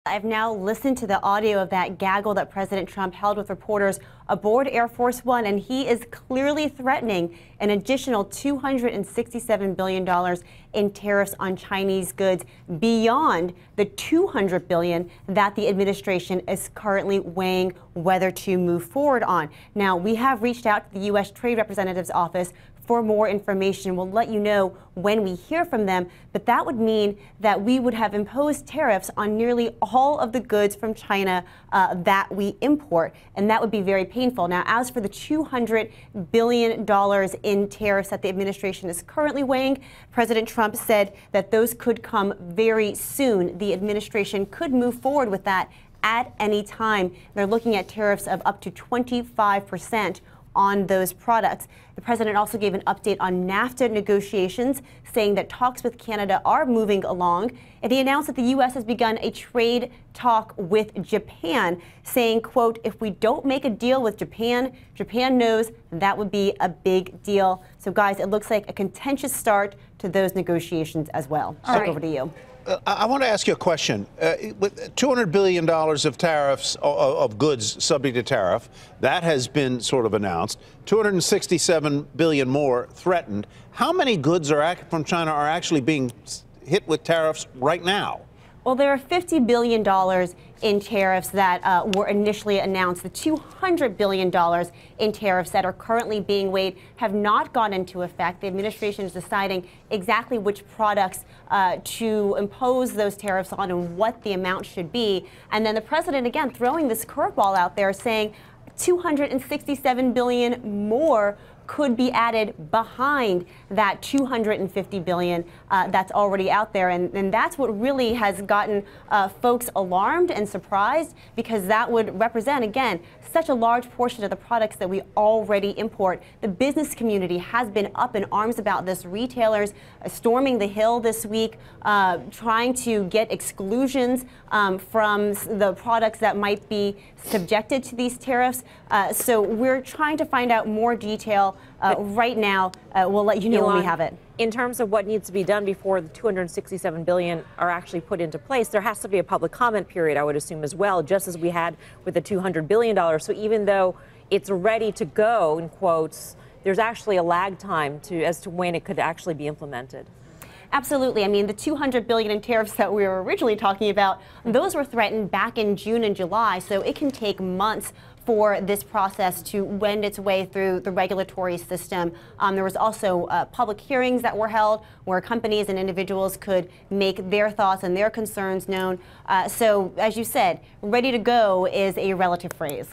I've now listened to the audio of that gaggle that President Trump held with reporters aboard Air Force One, and he is clearly threatening an additional $267 billion in tariffs on Chinese goods beyond the $200 billion that the administration is currently weighing whether to move forward on. Now, we have reached out to the U.S. Trade Representative's office for more information. We'll let you know when we hear from them, but that would mean that we would have imposed tariffs on nearly all of the goods from China that we import, and that would be very painful. Now, as for the $200 billion in tariffs that the administration is currently weighing, President Trump said that those could come very soon. The administration could move forward with that at any time. They're looking at tariffs of up to 25% on those products. The president also gave an update on NAFTA negotiations, saying that talks with Canada are moving along. And he announced that the U.S. has begun a trade talk with Japan, saying, quote, if we don't make a deal with Japan, Japan knows that would be a big deal. So, guys, it looks like a contentious start to those negotiations as well. Back over to you. I want to ask you a question. With $200 billion of tariffs, of goods subject to tariff, that has been sort of announced. $267 billion more threatened. How many goods from China are actually being hit with tariffs right now? Well, there are $50 billion in tariffs that were initially announced. The $200 billion in tariffs that are currently being weighed have not gone into effect. The administration is deciding exactly which products to impose those tariffs on and what the amount should be. And then the president, again, throwing this curveball out there, saying $267 billion more could be added behind that $250 billion that's already out there. And that's what really has gotten folks alarmed and surprised, because that would represent, again, such a large portion of the products that we already import. The business community has been up in arms about this. Retailers storming the Hill this week, trying to get exclusions from the products that might be subjected to these tariffs. So we're trying to find out more detail right now. We'll let you know when we have it. In terms of what needs to be done before the $267 billion are actually put into place, there has to be a public comment period, I would assume, as well, just as we had with the $200 billion. So even though it's ready to go, in quotes, there's actually a lag time as to when it could actually be implemented. Absolutely. I mean, the $200 billion in tariffs that we were originally talking about, those were threatened back in June and July, so it can take months for this process to wend its way through the regulatory system. There was also public hearings that were held where companies and individuals could make their thoughts and their concerns known. So, as you said, ready to go is a relative phrase.